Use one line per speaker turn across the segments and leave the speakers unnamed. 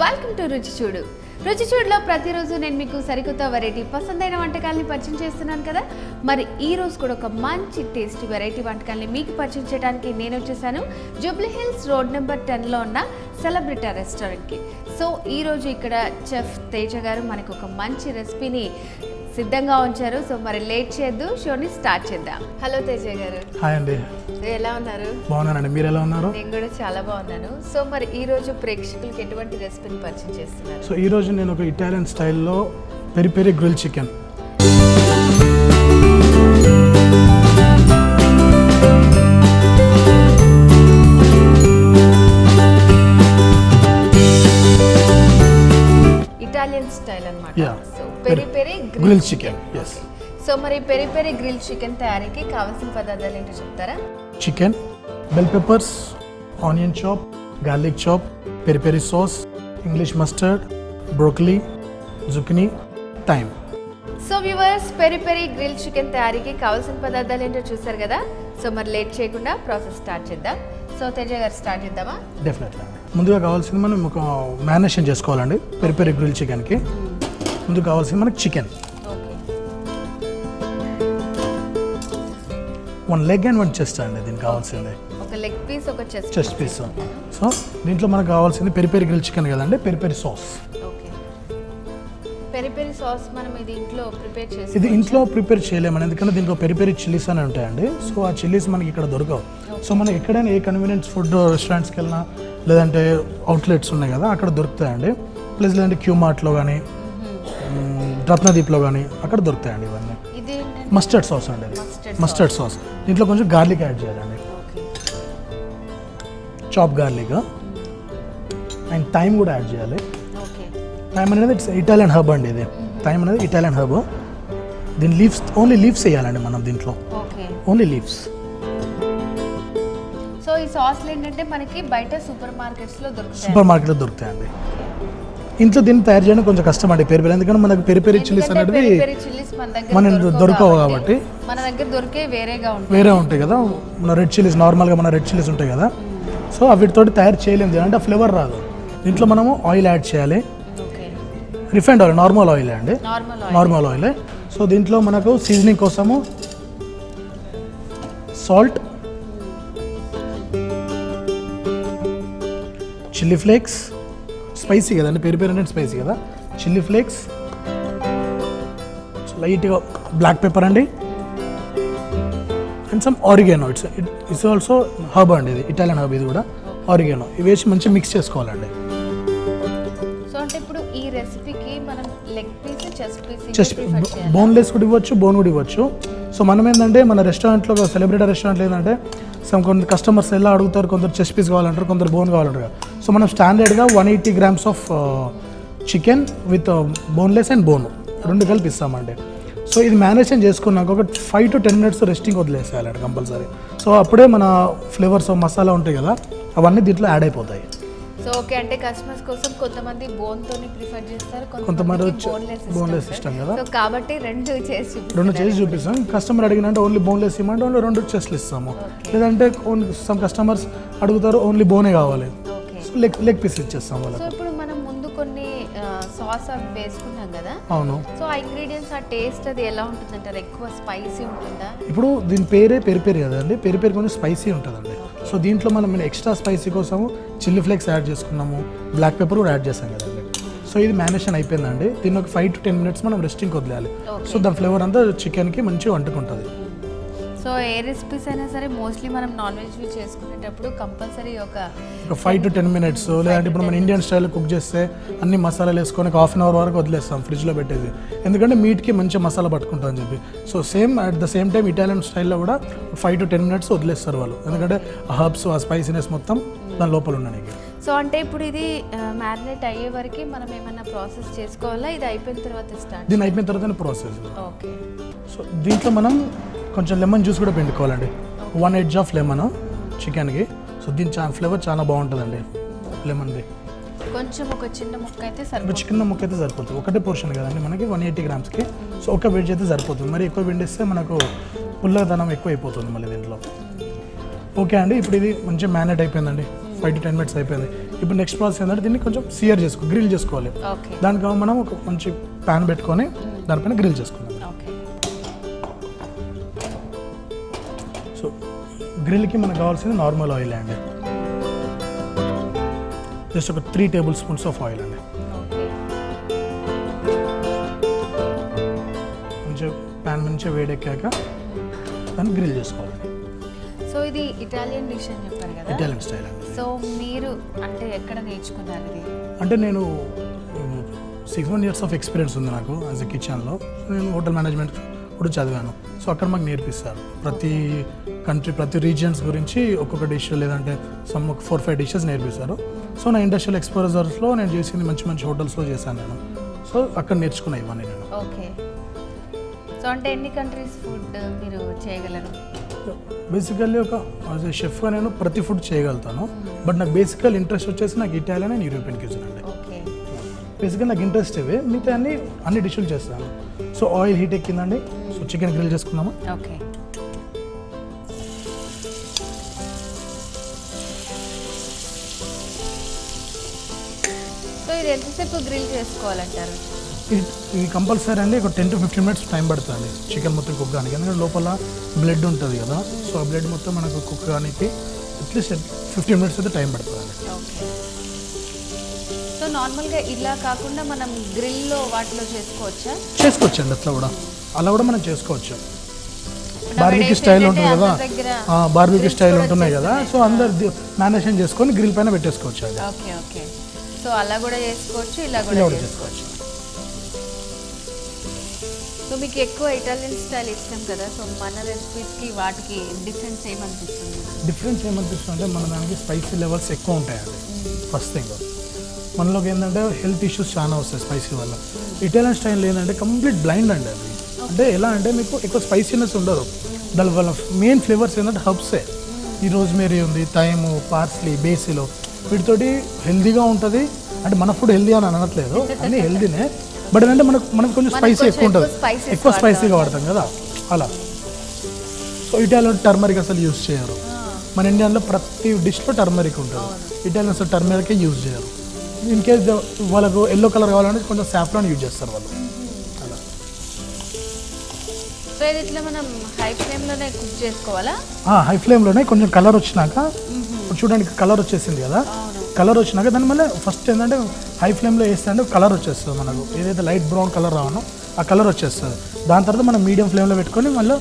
Welcome to రుచి చూడు. రుచి చూడులో ప్రతిరోజు నేను మీకు సరికొత్త వెరైటీ పసందైన వంటకాలని పరిచయం చేస్తున్నాను కదా. మరి ఈ రోజు కూడా ఒక మంచి టేస్టీ వెరైటీ వంటకాలని మీకు పరిచయం చేయడానికి నేను వచ్చేసాను జూబ్లీ హిల్స్ రోడ్ నెంబర్ 10లో ఉన్న సెలబ్రిటీ రెస్టారెంట్కి. సో ఈరోజు ఇక్కడ చెఫ్ తేజ గారు మనకు ఒక మంచి రెసిపీని సిద్ధంగా ఉంచారు. సో మరి లేట్ చేయొద్దు, షోని స్టార్ట్ చేద్దాం. హలో తేజ గారు.
హాయ్ అండి.
ఎలా ఉన్నారు?
బాగున్నానండి, మీరు ఎలా ఉన్నారు?
నేను కూడా చాలా బాగున్నాను. సో మరి ఈ రోజు ప్రేక్షకులకు ఎటువంటి రెసిపీని పరిచయం చేస్తున్నారు?
సో ఈ రోజు నేను ఒక ఇటాలియన్ స్టైల్లో peri peri grill chicken.
Italian style అన్నమాట.
Yeah.
So peri peri
grill chicken. yes.
So మరి పెరి పెరి గ్రిల్ చికెన్ తయారీకి కావాల్సిన పదార్థాలు ఏంటో చెప్తారా?
Chicken, bell peppers, onion chop, garlic chop, peri peri sauce, English mustard, broccoli, zucchini, thyme.
So viewers, peri peri grill chicken తయారీకి కావాల్సిన పదార్థాలు ఏంటో చూసారు కదా. సో మరి లేట్ చేయకుండా ప్రాసెస్ స్టార్ట్ చేద్దాం. సో తేజ గారు స్టార్ట్ చేద్దామా?
డెఫినెట్లీ. ముందుగా కావాల్సింది మనం ఒక మ్యారినేషన్ చేసుకోవాలండి పెరి పెరి గ్రిల్ చికెన్కి. ముందు కావాల్సింది మనకి chicken,
okay.
1 leg and 1 chest అండి దీనికి కావాల్సింది.
ఒక లెగ్ పీస్, ఒక
చెస్ట్ పీస్. సో దీంట్లో మనకు కావాల్సింది పెరి పెరి గ్రిల్ చికెన్ కదండి, peri peri sauce.
Okay. Peri peri sauce మనం ఇది ఇంట్లో ప్రిపేర్ చేసి
ఇది ఇంట్లో ప్రిపేర్ చేయలేమని, ఎందుకంటే దీంట్లో పెరి పెరి చిల్లీస్ అని ఉంటాయండి. సో ఆ చిల్లీస్ మనకి ఇక్కడ దొరకవు. సో మనం ఎక్కడైనా ఏ కన్వీనియన్స్ ఫుడ్ రెస్టారెంట్స్కి వెళ్ళినా లేదంటే అవుట్లెట్స్ ఉన్నాయి కదా అక్కడ దొరుకుతాయండి. ప్లస్ లేదంటే క్యూ మార్ట్లో కానీ రత్నదీప్లో కానీ అక్కడ దొరుకుతాయండి ఇవన్నీ.
ఇది
మస్టర్డ్ సాస్ అండి, మస్టర్డ్ సాస్. దీంట్లో కొంచెం గార్లిక్ యాడ్ చేయాలండి, చాప్ గార్లిక్ అండ్ థైమ్ కూడా యాడ్ చేయాలి.
ఓకే.
థైమ్ అనేది ఇట్స్ ఇటాలియన్ హర్బ్ అండి. ఇది థైమ్ అనేది ఇటాలియన్ హర్బ్. దీని లీవ్స్, ఓన్లీ లీవ్స్ వేయాలండి మనం దీంట్లో,
ఓకే.
Only leaves.
సో ఈ సాస్లు ఏంటంటే మనకి బయట సూపర్ మార్కెట్స్లో దొరుకుతాయి,
సూపర్ మార్కెట్లో దొరుకుతాయండి. ఇంట్లో దీన్ని తయారు చేయడం కొంచెం కష్టం అండి పెరి పెరి, ఎందుకంటే మనకు పెరి పెరి చిల్లీస్ అనేవి మన దొరకవు కాబట్టి.
మన దగ్గర దొరికే
వేరే ఉంటాయి కదా, మన రెడ్ చిల్లీస్, నార్మల్గా మన రెడ్ చిల్లీస్ ఉంటాయి కదా. సో వీటితోటి తయారు చేయలేము అంటే ఆ ఫ్లేవర్ రాదు. దీంట్లో మనము ఆయిల్ యాడ్ చేయాలి, రిఫైండ్ ఆయిల్, నార్మల్ ఆయిల్ అండి, నార్మల్ ఆయిల్. సో దీంట్లో మనకు సీజనింగ్ కోసము సాల్ట్, చిల్లీ ఫ్లేక్స్, స్పైసీ కదండి పెరి పెరి అంటే స్పైసీ కదా, చిల్లీ ఫ్లేక్స్, లైట్గా బ్లాక్ పెప్పర్ అండి, and some oregano. It's also herb అండి, ఇది ఇటాలియన్ హర్బ్. ఇది కూడా ఆరిగానో. ఇవి వేసి మంచిగా మిక్స్ చేసుకోవాలండి.
సో అంటే ఇప్పుడు ఈ రెసిపీకి మనం లెగ్ పీస్,
చెస్ట్ బోన్లెస్ కూడా ఇవ్వచ్చు, బోన్ కూడా ఇవ్వచ్చు. సో మనం ఏంటంటే మన రెస్టారెంట్లో, సెలబ్రిటీ రెస్టారెంట్లో ఏంటంటే కొందరు కస్టమర్స్ ఎలా అడుగుతారు, కొందరు చెస్ట్ పీస్ కావాలంటారు, కొందరు బోన్ కావాలంటారు. సో మనం స్టాండర్డ్గా 180 grams of chicken with boneless and bone రెండు కలిపి ఇస్తామండి. సో ఇది మ్యారినేషన్ చేసుకున్నాక ఒక 5 to 10 minutes రెస్టింగ్ వదిలేసేయాలండి కంపల్సరీ. సో అప్పుడే మన ఫ్లేవర్స్ మసాలా ఉంటాయి కదా అవన్నీ దీంట్లో యాడ్ అయిపోతాయి.
So okay. అంటే కస్టమర్స్ కోసం కొంతమంది బోన్ తోని ప్రిఫర్ చేస్తారు,
కొంతమంది బోన్లెస్ ఇష్టం కదా.
సో కాబట్టి రెండు చేసి
చూపిస్తాం. కస్టమర్ అడిగినంటే ఓన్లీ బోన్లెస్ ఇవ్వమంటే ఓన్లీ 2 చెస్ట్లు ఇస్తాము. లేదంటే సమ్ కస్టమర్స్ అడుగుతారు ఓన్లీ బోనే కావాలి, సో లెగ్ పీస్ ఇచ్చేస్తాం వాళ్ళకి.
సో ఇప్పుడు మనం ముందు కొన్ని సాస్ అవి వేసుకున్నాం కదా.
అవును.
సో ఆ ఇంగ్రీడియంట్స్, ఆ టేస్ట్ అది ఎలా ఉంటుంది అంటారు? ఎక్కువ స్పైసీ ఉంటుందా?
ఇప్పుడు దీని పేరే పెరి పెరి కదండి, పెరి పెరి కొంచెం స్పైసీ ఉంటుందండి. సో దీంట్లో మనం ఎక్స్ట్రా స్పైసీ కోసము చిల్లీ ఫ్లేక్స్ యాడ్ చేసుకున్నాము, బ్లాక్ పెప్పర్ కూడా యాడ్ చేస్తాం కదండి. సో ఇది మ్యారినేషన్ అయిపోయిందండి. దీన్ని ఒక 5 to 10 minutes మనం రెస్టింగ్ వదిలేయాలి. సో దాని ఫ్లేవర్ అంతా చికెన్కి మంచిగా వంటుకుంటుంది.
సో ఏ రెసిపీస్ అయినా సరే మోస్ట్లీ మనం నాన్ వెజ్ చేసుకునేటప్పుడు కంపల్సరీ ఒక
5 to 10 minutes, లేదంటే ఇప్పుడు మన ఇండియన్ స్టైల్లో కుక్ చేస్తే అన్ని మసాలాలు వేసుకొని 1/2 hour వరకు వదిలేస్తాం ఫ్రిడ్జ్లో పెట్టేది, ఎందుకంటే మీట్కి మంచి మసాలా పట్టుకుంటుంది అని చెప్పి. So at the same time Italian స్టైల్లో కూడా 5 to 10 minutes వదిలేస్తారు వాళ్ళు, ఎందుకంటే ఆ హర్బ్స్, ఆ స్పైసీనెస్ మొత్తం దాని లోపల ఉండడానికి.
సో అంటే ఇప్పుడు ఇది మ్యారినేట్ అయ్యే వరకు మనం ఏమైనా ప్రాసెస్ చేసుకోవాలా? ఇది అయిపోయిన తర్వాత స్టార్ట్?
దీని అయిపోయిన తర్వాత ప్రాసెస్.
ఓకే.
సో దీంట్లో మనం కొంచెం లెమన్ జ్యూస్ కూడా పిండుకోవాలండి, 1 edge ఆఫ్ లెమన్ చికెన్కి. సో దీని ఫ్లేవర్ చాలా బాగుంటుందండి లెమన్ది.
కొంచెం ఒక చిన్న ముక్క అయితే సరిపోతుంది,
చిన్న ముక్క అయితే సరిపోతుంది. ఒకటే పోర్షన్ కదండి మనకి 180 grams. సో ఒక వెజ్ అయితే సరిపోతుంది. మరి ఎక్కువ పిండిస్తే మనకు పుల్లదనం ఎక్కువ అయిపోతుంది మళ్ళీ దీంట్లో. ఓకే అండి, ఇప్పుడు ఇది మంచిగా మ్యారినేట్ అయిపోయిందండి, 5 to 10 minutes అయిపోయింది. ఇప్పుడు నెక్స్ట్ ప్రాసెస్ ఏంటంటే దీన్ని కొంచెం గ్రిల్ చేసుకోవాలి.
ఓకే.
దానికి మనం ఒక మంచి ప్యాన్ పెట్టుకొని దానిపైన గ్రిల్ చేసుకుందాం.
ఓకే.
సో గ్రిల్కి మనకు కావాల్సింది నార్మల్ ఆయిల్ అండి, జస్ట్ ఒక 3 టేబుల్ స్పూన్స్ ఆఫ్ ఆయిల్ అండి. కొంచెం ప్యాన్ నుంచి వేడెక్కాక దాన్ని గ్రిల్ చేసుకోవాలండి.
సో ఇది ఇటాలియన్ డిష్ అని చెప్పారు కదా,
ఇటాలియన్ స్టైల్ అండి.
సో మీరు అంటే ఎక్కడ నేర్చుకున్నారు ఇది?
అంటే నేను 6 years ఆఫ్ ఎక్స్పీరియన్స్ ఉంది నాకు యాజ్ ఎ కిచెన్లో. నేను హోటల్ మేనేజ్మెంట్ కూడా చదివాను. సో అక్కడ మాకు నేర్పిస్తారు ప్రతి కంట్రీ, ప్రతి రీజియన్స్ గురించి ఒక్కొక్క డిష్ లేదంటే ఒక 4-5 డిషెస్ నేర్పిస్తారు. సో నా ఇండస్ట్రియల్ ఎక్స్పోజర్స్లో నేను చేసింది మంచి మంచి హోటల్స్లో చేశాను నేను. సో అక్కడ నేర్చుకున్నా ఇవన్నీ నేను.
ఓకే. సో అంటే ఎన్ని కంట్రీస్ ఫుడ్ మీరు చేయగలరు?
బేసికల్లీ ఒక యాజ్ ఎ షెఫ్గా నేను ప్రతి ఫుడ్ చేయగలుగుతాను. బట్ నాకు బేసికల్ ఇంట్రెస్ట్ వచ్చేసి నాకు ఇటాలియన్ అండ్ యూరోపియన్ కిచెన్ అండి.
ఓకే.
బేసిక్గా నాకు ఇంట్రెస్ట్ ఇవే, మిగతా అన్ని డిష్లు చేస్తాను. సో ఆయిల్ హీట్ ఎక్కిందండి. సో చికెన్ గ్రిల్ చేసుకుందామా?
ఓకే. సో ఇది ఎంతసేపు గ్రిల్ చేసుకోవాలంటారు?
ఇది కంపల్సరీ అండి ఒక 10 to 15 minutes టైం పడుతుంది చికెన్ మొత్తం కుక్ కానీ, ఎందుకంటే లోపల బ్లడ్ ఉంటుంది కదా. సో ఆ బ్లడ్ మొత్తం మనకు కుక్ కానీ అట్లీస్ట్ 15 minutes అయితే టైం పడుతుంది.
ఓకే. సో నార్మల్గా ఇలా కాకుండా మనం గ్రిల్లో వాటిలో చేసుకోవచ్చా?
చేసుకోవచ్చండి, అలా కూడా మనం చేసుకోవచ్చు. బార్బీక్యూ స్టైల్ ఉంటుంది కదా, బార్బీక్యూ స్టైల్ ఉంటున్నాయి కదా, సో అందరు మ్యారినేషన్ చేసుకొని గ్రిల్ పైన పెట్టేసుకోవచ్చు అండి.
ఓకే. ఓకే. సో అలా కూడా చేసుకోవచ్చు, ఇలా కూడా చేసుకోవచ్చు. సో మీకు ఎక్కువ ఇటాలియన్ స్టైల్ ఇష్టం కదా, సో మన రెసిపీస్కి వాటికి డిఫరెన్స్ ఏమనిపిస్తుంది?
డిఫరెన్స్ ఏమనిపిస్తుంది అంటే మన దానికి స్పైసీ లెవెల్స్ ఎక్కువ ఉంటాయండి. ఫస్ట్ థింగ్ మనలోకి ఏంటంటే హెల్త్ ఇష్యూస్ చాలా వస్తాయి స్పైసీ వల్ల. ఇటాలియన్ స్టైల్ ఏంటంటే కంప్లీట్ బ్లైండ్ అండి అది. అంటే ఎలా అంటే మీకు ఎక్కువ స్పైసీనెస్ ఉండదు. దాని వల్ల మెయిన్ ఫ్లేవర్స్ ఏంటంటే హర్బ్సే. ఈ రోజ్మేరీ ఉంది, థైము, పార్స్లీ, బేసిలో, వీటితోటి హెల్దీగా ఉంటుంది. అంటే మన ఫుడ్ హెల్దీ అని అనట్లేదు, అన్నీ హెల్దీనే. బట్ ఏంటంటే మనకు కొంచెం స్పైసీ ఎక్కువ ఉంటుంది, ఎక్కువ స్పైసీగా వాడతాం కదా అలా. సో ఇటాలియన్ టర్మరిక్ అసలు యూజ్ చేయరు. మన ఇండియాలో ప్రతి డిష్లో టర్మరిక్ ఉంటుంది, ఇటాలియన్స్ టర్మరికే యూజ్ చేయరు. ఇన్ కేస్ వాళ్ళకు ఎల్లో కలర్ కావాలంటే కొంచెం సాఫ్రాన్ యూజ్ చేస్తారు వాళ్ళు అలా.
సో ఇది ఇట్లా మనం హై ఫ్లేమ్లోనే కుక్ చేసుకోవాలా?
హై ఫ్లేమ్లోనే కొంచెం కలర్ వచ్చినాక, చూడడానికి కలర్ వచ్చేసింది కదా, కలర్ వచ్చినాక దాన్ని మళ్ళీ ఫస్ట్ ఏంటంటే హై ఫ్లేమ్లో వేస్తే అంటే కలర్ వచ్చేస్తుంది మనకు. ఏదైతే లైట్ బ్రౌన్ కలర్ రావనో ఆ కలర్ వచ్చేస్తుంది. దాని తర్వాత మనం మీడియం ఫ్లేమ్లో పెట్టుకొని మళ్ళీ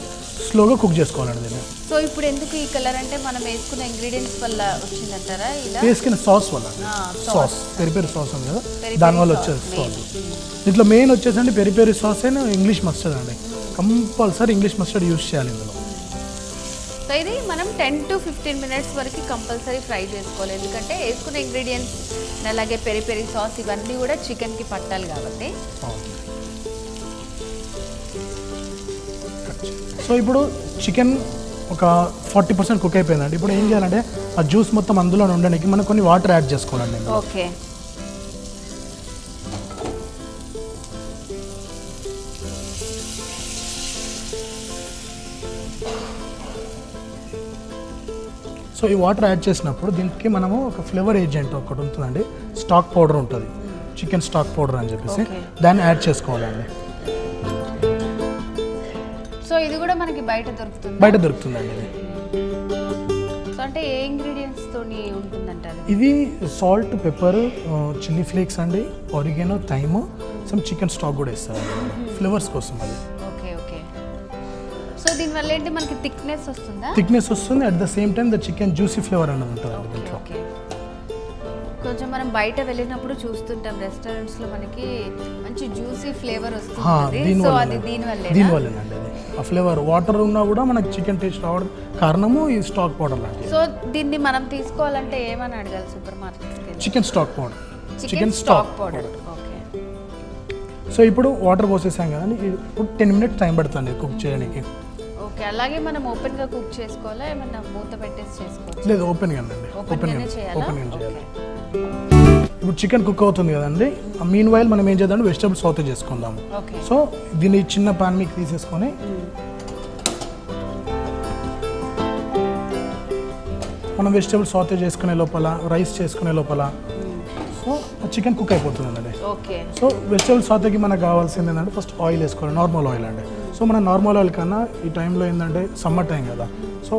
స్లోగా కుక్ చేసుకోవాలండి దీన్ని.
సో ఇప్పుడు ఎందుకు ఈ కలర్ అంటే మనం వేసుకున్న ఇంగ్రీడియంట్స్ వల్ల వచ్చిందంటారా? ఇలా
వేసుకున్న సాస్ వల్ల, సాస్ పెరి సాస్ ఉంది కదా దానివల్ల వచ్చేది సాస్. దీంట్లో మెయిన్ వచ్చేసండి పెరి సాస్ అయినా ఇంగ్లీష్ మస్టర్డ్ అండి. కంపల్సరీ ఇంగ్లీష్ మస్టర్డ్ యూజ్ చేయాలి ఇందులో.
సో ఇది మనం 10 to 15 minutes వరకు కంపల్సరీ ఫ్రై చేసుకోవాలి, ఎందుకంటే వేసుకున్న ఇంగ్రీడియంట్స్ అలాగే పెరి సాస్ ఇవన్నీ కూడా చికెన్కి పట్టాలి కాబట్టి.
సో ఇప్పుడు చికెన్ ఒక 40% కుక్ అయిపోయిందండి. ఇప్పుడు ఏం చేయాలంటే ఆ జ్యూస్ మొత్తం అందులో ఉండడానికి మనం కొన్ని వాటర్ యాడ్ చేసుకోవాలండి.
ఓకే.
సో ఈ వాటర్ యాడ్ చేసినప్పుడు దీనికి మనము ఒక ఫ్లేవర్ ఏజెంట్ ఒకటి ఉంటుందండి, స్టాక్ పౌడర్ ఉంటుంది, చికెన్ స్టాక్ పౌడర్ అని చెప్పేసి దాన్ని యాడ్ చేసుకోవాలండి.
సో ఇది కూడా మనకి బయట
దొరుకుతుందండి ఇది.
సో అంటే ఏ ఇంగ్రీడియంట్స్ తోని ఉంటుందంటారు?
ఇది సాల్ట్, పెప్పర్, చిల్లీ ఫ్లేక్స్ అండి, oregano, thyme, some chicken stock కూడా ఇస్తారు ఫ్లేవర్స్ కోసం అది.
ఓకే. ఓకే. సో దీనివల్ల ఏంటి మనకి థిక్నెస్ వస్తుందా?
థిక్నెస్ వస్తుంది, at the same time the chicken juicy flavour అనేది ఉంటుంది దీంట్లో.
ఓకే. కొంచెం మనం బయట వెళ్ళినప్పుడు చూస్తుంటాం రెస్టారెంట్స్లో మనకి మంచి జ్యూసీ ఫ్లేవర్ వస్తుంది. సో అది
దీనివల్లేనండి అది. ఆ ఫ్లేవర్ వాటర్ ఉన్నా కూడా మనకి చికెన్ టేస్ట్ రావడం కారణము ఈ స్టాక్ పౌడర్ లాంటిది.
సో దీన్ని మనం తీసుకోవాలంటే ఏమని అడగాలి సూపర్ మార్కెట్కి?
Chicken stock powder. Chicken stock powder.
Okay.
So ఇప్పుడు వాటర్ పోసేసాం కదండి, ఇప్పుడు 10 minutes టైం పడుతుంది కుక్ చేయడానికి.
ఓకే. అలాగే మనం ఓపెన్గా కుక్ చేసుకోవాలా, ఏమన్నా మూత పెట్టేసి చేసుకోవాలి?
లేదు, ఓపెన్గా అండి,
ఓపెన్గానే చేయాలి.
ఇప్పుడు చికెన్ కుక్ అవుతుంది కదండి, మీన్ వైల్ మనం ఏం చేద్దాం, వెజిటబుల్స్ సాటే చేసుకుందాము.
ఓకే.
సో దీన్ని చిన్న పాన్ మీకు తీసేసుకొని మనం వెజిటేబుల్ సాతే చేసుకునే లోపల రైస్ చేసుకునే లోపల సో చికెన్ కుక్ అయిపోతుందండి.
ఓకే.
సో వెజిటేబుల్ సాతేకి మనకు కావాల్సింది ఏంటంటే ఫస్ట్ ఆయిల్ వేసుకోవాలి, నార్మల్ ఆయిల్ అండి. సో మన నార్మల్ ఆయిల్ కన్నా ఈ టైంలో ఏంటంటే సమ్మర్ టైం కదా, సో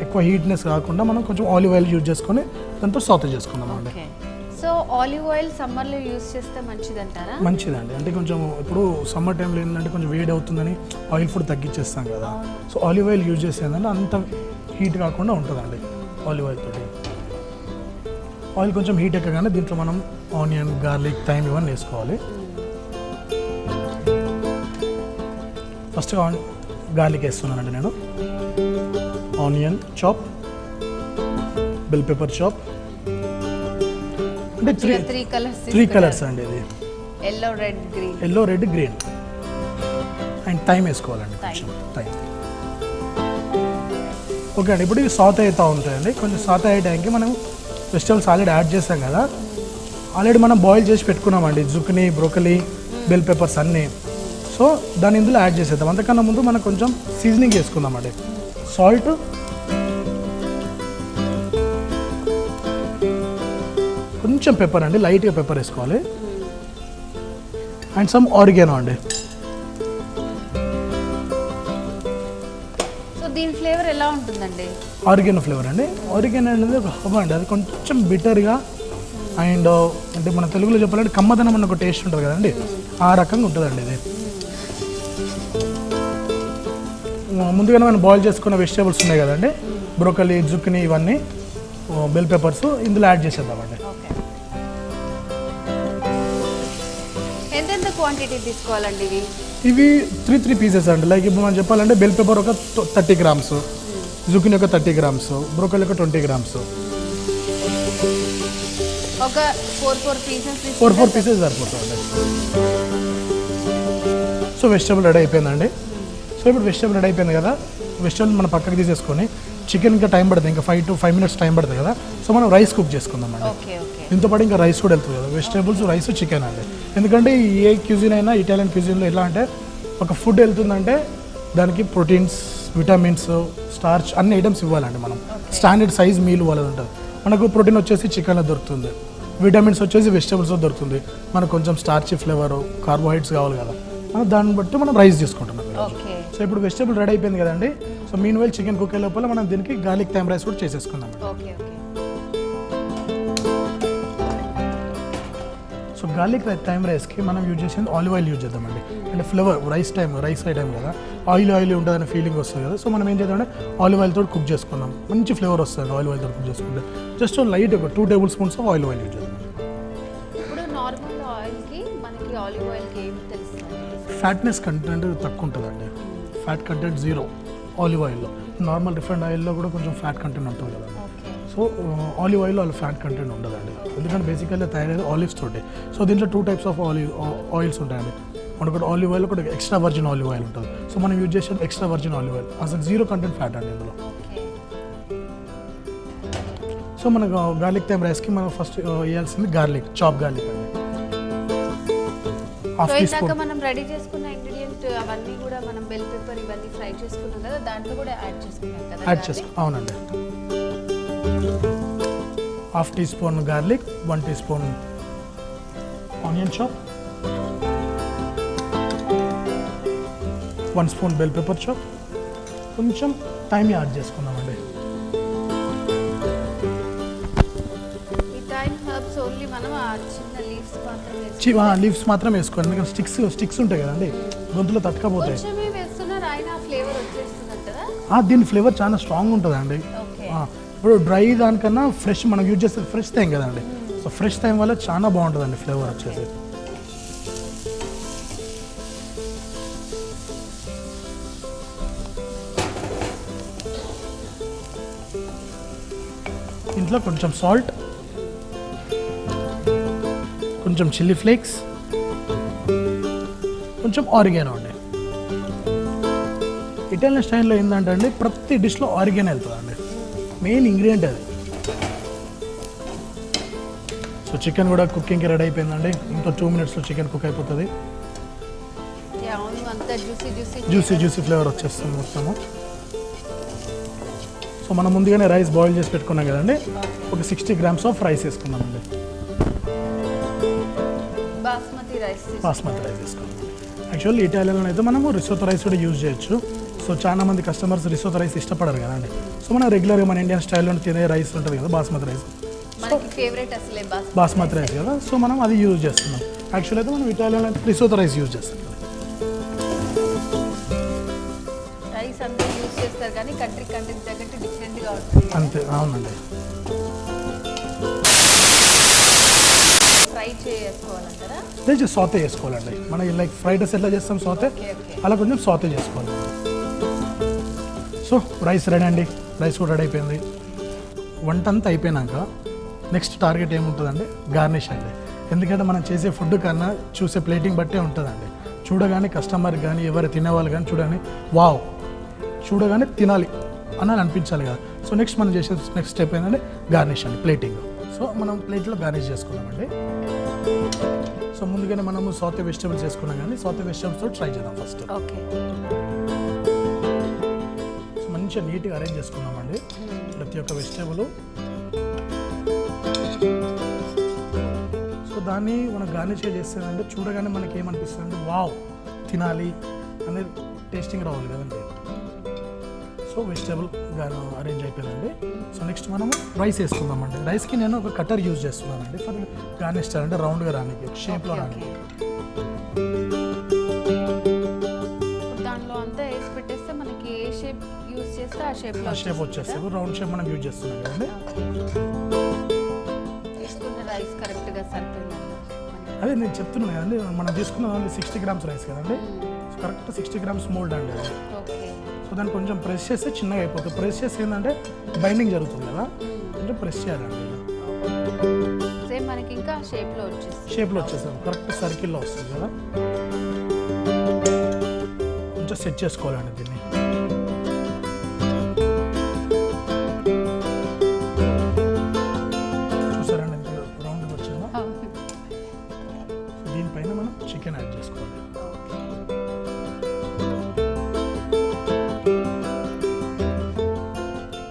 ఎక్కువ హీట్నెస్ కాకుండా మనం కొంచెం ఆలివ్ ఆయిల్ యూజ్ చేసుకొని దాంతో సాతే చేసుకుందాం అండి.
సో ఆలివ్ ఆయిల్ సమ్మర్లో యూజ్ చేస్తే మంచిదంటారా?
మంచిదండి. అంటే కొంచెం ఇప్పుడు సమ్మర్ టైంలో ఏంటంటే కొంచెం వేడి అవుతుందని ఆయిల్ ఫుడ్ తగ్గించేస్తాం కదా, సో ఆలివ్ ఆయిల్ యూజ్ చేస్తే ఏంటంటే అంత హీట్ కాకుండా ఉంటుందండి ఆలివ్ ఆయిల్ తోటి. ఆయిల్ కొంచెం హీట్ ఎక్కగానే దీంట్లో మనం ఆనియన్, గార్లిక్, థైమ్ ఇవన్నీ వేసుకోవాలి. ఫస్ట్ గార్లిక్ వేస్తున్నానండి నేను. Onion chop, bell pepper chop, అంటే త్రీ కలర్స్ అండి. ఇది
yellow, red, green
and thyme వేసుకోవాలండి, కొంచెం థైమ్. ఓకే అండి. ఇప్పుడు ఇవి సాతే అవుతూ ఉంటాయండి. కొంచెం సాతే అయ్యే టైంకి మనం వెజిటబుల్స్ ఆల్రెడీ యాడ్ చేసాం కదా, ఆల్రెడీ మనం బాయిల్ చేసి పెట్టుకున్నామండి జుకినీ, బ్రోకలీ, బెల్ పెప్పర్స్ అన్నీ. సో దాన్ని ఇందులో యాడ్ చేసేద్దాం. అంతకన్నా ముందు మనం కొంచెం సీజనింగ్ చేసుకుందామండి. సాల్ట్, కొంచెం పెప్పర్ అండి, లైట్గా పెప్పర్ వేసుకోవాలి. అండ్ సమ్ ఆరిగానో అండి.
సో దీని ఫ్లేవర్ ఎలా ఉంటుందండి?
ఆరిగానో ఫ్లేవర్ అండి. ఆరిగానో అనేది ఒక హబ్ అండి, అది కొంచెం బిటర్గా అండ్ అంటే మన తెలుగులో చెప్పాలంటే కమ్మదనం అన్న ఒక టేస్ట్ ఉంటుంది కదండి, ఆ రకంగా ఉంటుందండి ఇది. ముందుగానే మనం బాయిల్ చేసుకున్న వెజిటేబుల్స్ ఉన్నాయి కదండి, బ్రోకలీ, జుకినీ, ఇవన్నీ బెల్ పెప్పర్స్ ఇందులో యాడ్ చేసేద్దామండి.
ఎంత క్వాంటిటీ తీసుకోవాలండి ఇవి?
ఇవి త్రీ పీసెస్ అండి. లైక్ ఇప్పుడు మనం చెప్పాలంటే బెల్ పెప్పర్ ఒక 30 గ్రామ్స్, జుకినీ ఒక 30 గ్రామ్స్, బ్రోకలీ ఒక 20 గ్రామ్స్.
ఒక 4 పీసెస్
సరిపోతుంది. సో వెజిటబుల్ రెడీ అయిపోయిందండి. సో ఇప్పుడు వెజిటబుల్ రెడీ అయిపోయింది కదా, వెజిటబుల్ మనం పక్కకి తీసేసుకొని చికెన్ ఇంకా టైం పడుతుంది, ఇంకా 5 to 5 minutes టైం పడుతుంది కదా, సో మనం రైస్ కుక్ చేసుకుందాం అండి. దీంతో పాటు ఇంకా రైస్ కూడా వెళ్తుంది కదా, వెజిటేబుల్స్, రైస్, చికెన్ అండి. ఎందుకంటే ఏ క్యూజిన్ అయినా ఇటాలియన్ క్యూజిన్లో ఎలా అంటే ఒక ఫుడ్ వెళ్తుందంటే దానికి ప్రోటీన్స్, విటమిన్స్, స్టార్చ్ అన్ని ఐటమ్స్ ఇవ్వాలండి. మనం స్టాండర్డ్ సైజ్ మీల్ ఇవ్వాలి ఉంటుంది. మనకు ప్రోటీన్ వచ్చేసి చికెన్లో దొరుకుతుంది, విటమిన్స్ వచ్చేసి వెజిటేబుల్స్లో దొరుకుతుంది, మనకు కొంచెం స్టార్చ్ ఫ్లేవర్, కార్బోహైడ్రేట్స్ కావాలి కదా, మనం దాన్ని బట్టి మనం రైస్ చేసుకుంటున్నాం. సో ఇప్పుడు వెజిటేబుల్ రెడీ అయిపోయింది కదండి. So mean while chicken cook అయ్యే లోపల మనం దీనికి గార్లిక్ థైమ్ రైస్ కూడా చేసేసుకుందాం. సో గార్లిక్ థైమ్ రైస్కి మనం యూజ్ చేసేది ఆలివ్ ఆయిల్ యూజ్ చేద్దామండి. అంటే ఫ్లేవర్ రైస్ టైం కదా, ఆయిల్ ఉంటుందనే ఫీలింగ్ వస్తుంది కదా, సో మనం ఏం చేద్దామంటే ఆలివ్ ఆయిల్ తోటి కుక్ చేసుకుందాం. మంచి ఫ్లేవర్ వస్తుంది ఆలివ్ ఆయిల్ తోటి కుక్ చేసుకుంటే. జస్ట్ లైట్ ఒక 2 tablespoons ఆఫ్ ఆయిల్ యూజ్ చేద్దాం.
ఇప్పుడు నార్మల్ ఆయిల్కి మనకి ఆలివ్ ఆయిల్కి ఏమి తెలుస్తుంది?
ఫ్యాట్నెస్ కంటెంట్ తక్కువ ఉంటుందండి. ఫ్యాట్ కంటెంట్ 0 ఆలివ్ ఆయిల్లో. నార్మల్ రిఫైండ్ ఆయిల్లో కూడా కొంచెం ఫ్యాట్ కంటెంట్ ఉంటుంది కదా, సో ఆలివ్ ఆయిల్లో ఫ్యాట్ కంటెంట్ ఉండదండి. ఎందుకంటే బేసికల్లీ తయారయ్యేది ఆలివ్స్ తోటి. సో దీంట్లో 2 types ఆఫ్ ఆయిల్స్ ఉంటాయండి. మనకు ఆలివ్ ఆయిల్ కూడా ఎక్స్ట్రా వర్జిన్ ఆలివ్ ఆయిల్ ఉంటుంది. సో మనం యూజ్ చేసేది ఎక్స్ట్రా వర్జిన్ ఆలివ్ ఆయిల్, అసలు 0 కంటెంట్ ఫ్యాట్ అండి ఇందులో. సో మనకు గార్లిక్ థైమ్ రైస్కి మనం ఫస్ట్ వేయాల్సింది గార్లిక్, చాప్ గార్లిక్ అండి.
మనం రెడీ చేసుకున్న ఇంగ్రీడియంట్ అవన్నీ కూడా మనం బెల్ పెప్పర్ ఇవన్నీ ఫ్రై చేసుకున్నాం కదా, దాంట్లో కూడా యాడ్ చేసుకున్నాం కదా.
అవునండి. 1/2 teaspoon garlic, 1 teaspoon onion chop, 1 spoon bell pepper chop, కొంచెం థైమ్ యాడ్ చేసుకుందామండి.
ఓన్లీ మనం చిన్న
లీవ్స్ మాత్రం వేసుకోవాలి, ఎందుకంటే స్టిక్స్ ఉంటాయి కదండి, గొంతులో తట్టుకపోతాయి. దీని ఫ్లేవర్ చాలా స్ట్రాంగ్ ఉంటుందండి. ఇప్పుడు డ్రై దానికన్నా ఫ్రెష్ మనం యూజ్ చేస్తే ఫ్రెష్ థైమ్ కదండి, సో ఫ్రెష్ థైమ్ వల్ల చాలా బాగుంటుందండి ఫ్లేవర్ వచ్చేసి. ఇంట్లో కొంచెం సాల్ట్, కొంచెం చిల్లీ ఫ్లేక్స్, కొంచెం ఆరిగానో అండి. ఇటాలియన్ స్టైల్లో ఏంటంటే అండి ప్రతి డిష్లో ఆరిగానో వెళ్తుందండి, మెయిన్ ఇంగ్రీడియంట్ అది. సో చికెన్ కూడా కుకింగ్కి రెడీ అయిపోయిందండి. ఇంకో 2 minutesలో చికెన్ కుక్ అయిపోతుంది. జ్యూసీ ఫ్లేవర్ వచ్చేస్తుంది మొత్తము. సో సో మనం ముందుగానే రైస్ బాయిల్ చేసి పెట్టుకున్నాం కదండి, ఒక 60 grams ఆఫ్ రైస్ వేసుకున్నామండి.
బాస్మతి రైస్
వేసుకున్నాం. యాక్చువల్లీ ఇటాలియన్లో అయితే మనము రిసోతో రైస్ కూడా యూజ్ చేయొచ్చు. సో చాలా మంది కస్టమర్స్ రిసోతో రైస్ ఇష్టపడరు కదండి. సో మనం రెగ్యులర్గా మన ఇండియన్ స్టైల్లో తినే రైస్ ఉంటుంది కదా, బాస్మతి రైస్,
ఫేవరెట్ అసలే
బాస్మతి రైస్ కదా. సో మనం అది యూజ్ చేస్తున్నాం. యాక్చువల్ అయితే మనం ఇటాలియన్లో అయితే రిసోతో రైస్ యూజ్ చేస్తాం.
రైస్ అంతా యూజ్ చేస్తారు కానీ కంట్రీ తగ్గట్టు డిఫరెంట్గా ఉంటుంది.
అంతే, అవునండి.
ఫ్రై చేసుకోవాలంటారా?
లేదు, సాతే చేసుకోవాలండి. మనం లైక్ ఫ్రైడ్ రైస్ ఎట్లా చేస్తాం సాతే, అలా కొంచెం సాతే చేసుకోవాలి. సో రైస్ రెడీ అండి, రైస్ కూడా రెడీ అయిపోయింది. వంట అంతా అయిపోయినాక నెక్స్ట్ టార్గెట్ ఏముంటుందండి, గార్నిష్ అండి. ఎందుకంటే మనం చేసే ఫుడ్ కన్నా చూసే ప్లేటింగ్ బట్టే ఉంటుందండి. చూడగానే కస్టమర్ కానీ ఎవరు తినేవాళ్ళు కానీ చూడగానే తినాలి అని అనిపించాలి కదా. సో నెక్స్ట్ మనం చేసే నెక్స్ట్ స్టెప్ ఏంటంటే గార్నిష్ అండి, ప్లేటింగ్. సో మనం ప్లేట్లో గార్నిష్ చేసుకున్నామండి. సో ముందుగానే మనము సాతే వెజిటేబుల్స్ చేసుకున్నాం కానీ సాతే వెజిటేబుల్స్తో ట్రై చేద్దాం ఫస్ట్.
ఓకే.
సో మంచిగా నీట్గా అరేంజ్ చేసుకున్నామండి ప్రతి ఒక్క వెజిటేబుల్. సో దాన్ని మనం గార్నిష్ చేస్తానంటే చూడగానే మనకి ఏమనిపిస్తుంది అంటే వావ్ తినాలి అనేది టేస్టింగ్ రావాలి కదండి. సో వెజిటేబుల్ అరేంజ్ అయిపోయిందండి. సో నెక్స్ట్ మనము రైస్ వేసుకుందామండి. రైస్కి నేను ఒక కటర్ యూజ్ చేస్తున్నానండి ఫర్ గార్నిష్ అంటే రౌండ్గా రానికి, ఒక షేప్లో రానికి.
దాంట్లో అంతా వేసి పెట్టేస్తే మనకి ఏ షేప్ యూజ్ చేస్తే ఆ షేప్
వచ్చేస్తుంది. రౌండ్ షేప్ మనం యూజ్ చేస్తున్నాం కదండి.
తీసుకున్న రైస్ కరెక్ట్గా సరిపోయిందండి.
అదే నేను చెప్తున్నాను కదండి, మనం తీసుకున్న 60 grams రైస్ కదండి. కరెక్ట్ 60 grams మోల్డ్ అండి. సో దాన్ని కొంచెం ప్రెస్ చేస్తే చిన్నగా అయిపోతుంది. ప్రెస్ చేస్తే ఏంటంటే బైండింగ్ జరుగుతుంది కదా, కొంచెం ప్రెస్ చేయాలండి.
సేమ్ మనకి ఇంకా
షేప్లో వచ్చేస్తాం, కరెక్ట్ సర్కిల్లో వస్తుంది కదా. కొంచెం సెట్ చేసుకోవాలండి దీన్ని. చూసారండి ఎంత రౌండ్గా వచ్చిందో. దీనిపైన మనం చికెన్ యాడ్ చేసుకోవాలి.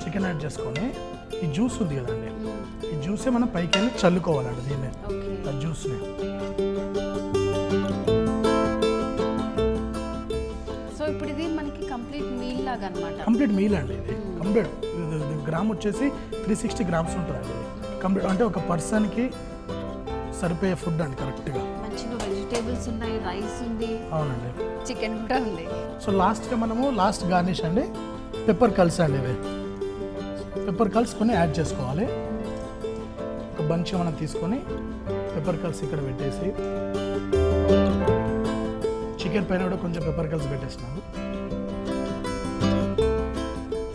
చికెన్ యాడ్ చేసుకొని ఈ జ్యూస్ ఉంది కదండి, ఈ జ్యూసే మనం పైకి వెళ్ళి చల్లుకోవాలండి దీన్ని, ఆ జ్యూస్ని.
సో ఇప్పుడు ఇది మనకి కంప్లీట్ మీల్ లాగా అన్నమాట.
కంప్లీట్ మీల్ అండి ఇది. కంప్లీట్ గ్రామ్ వచ్చేసి 360 grams ఉంటుందండి. కంప్లీట్ అంటే ఒక పర్సన్కి సరిపోయే ఫుడ్ అండి కరెక్ట్గా.
మంచిగా వెజిటేబుల్స్ ఉన్నాయి, రైస్ ఉంది,
అవునండి,
చికెన్ కూడా ఉంది.
సో లాస్ట్గా మనము లాస్ట్ గార్నిష్ అండి పెప్పర్ కల్స్ అండి. ఇవి పెప్పర్ కల్స్ కొన్ని యాడ్ చేసుకోవాలి. ఒక బంచ్ మనం తీసుకొని పెప్పర్ కల్స్ ఇక్కడ పెట్టేసి చికెన్ పైన కూడా కొంచెం పెప్పర్ కల్స్ పెట్టేసినాము.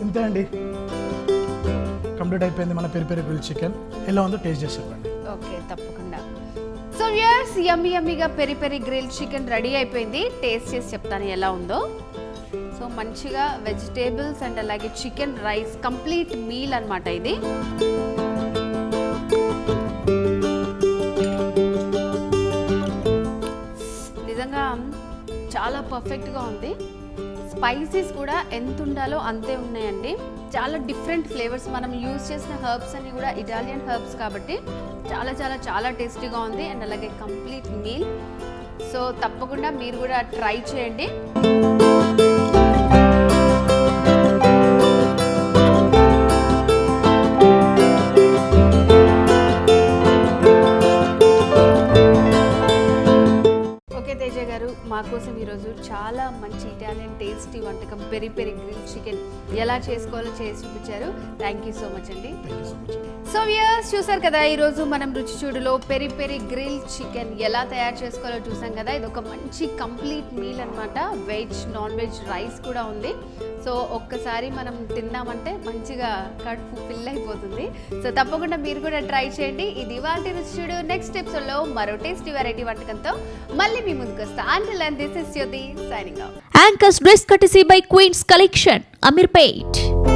ఇంతే అండి, కంప్లీట్ అయిపోయింది మన పెరి పెరి గ్రిల్ చికెన్. ఎలా ఉందో టేస్ట్ చేసి చెప్పండి.
ఓకే, తప్పకుండా. సో వ్యూయర్స్, యమ్మీగా peri peri grill chicken ready అయిపోయింది. టేస్ట్ చేసి చెప్తాను ఎలా ఉందో. సో మంచిగా వెజిటేబుల్స్ అండ్ అలాగే చికెన్, రైస్ కంప్లీట్ మీల్ అన్నమాట ఇది. నిజంగా చాలా పర్ఫెక్ట్గా ఉంది. స్పైసీస్ కూడా ఎంత ఉండాలో అంతే ఉన్నాయండి. చాలా డిఫరెంట్ ఫ్లేవర్స్, మనం యూజ్ చేసిన హర్బ్స్ అన్ని కూడా ఇటాలియన్ హర్బ్స్ కాబట్టి చాలా చాలా చాలా టేస్టీగా ఉంది. అండ్ అలాగే కంప్లీట్ మీల్. సో తప్పకుండా మీరు కూడా ట్రై చేయండి. తేజ గారు మా కోసం ఈరోజు చాలా మంచి ఇటాలియన్ టేస్టీ వంటకం పెరి పెరి గ్రిల్ చికెన్ ఎలా చేసుకోవాలో చేసి చూపించారు. థ్యాంక్ యూ సో మచ్ అండి. సో వ్యూయర్స్, చూసారు కదా ఈరోజు మనం రుచి చూడులో పెరి పెరి గ్రిల్ చికెన్ ఎలా తయారు చేసుకోవాలో చూసాం కదా. ఇది ఒక మంచి కంప్లీట్ మీల్ అన్నమాట. వెజ్, నాన్ వెజ్, రైస్ కూడా ఉంది. సో ఒక్కసారి మనం తిన్నామంటే మంచిగా కడుపు ఫిల్ అయిపోతుంది. సో తప్పకుండా మీరు కూడా ట్రై చేయండి. ఇది ఇవాల్టి రుచి చూడు. నెక్స్ట్ ఎపిసోడ్లో మరో టేస్టీ వెరైటీ వంటకంతో మళ్ళీ మీ ముందుకు వస్తా. Until then, this is Jyoti signing off.
Anchors Dress Courtesy by Queen's Collection, Amirpet.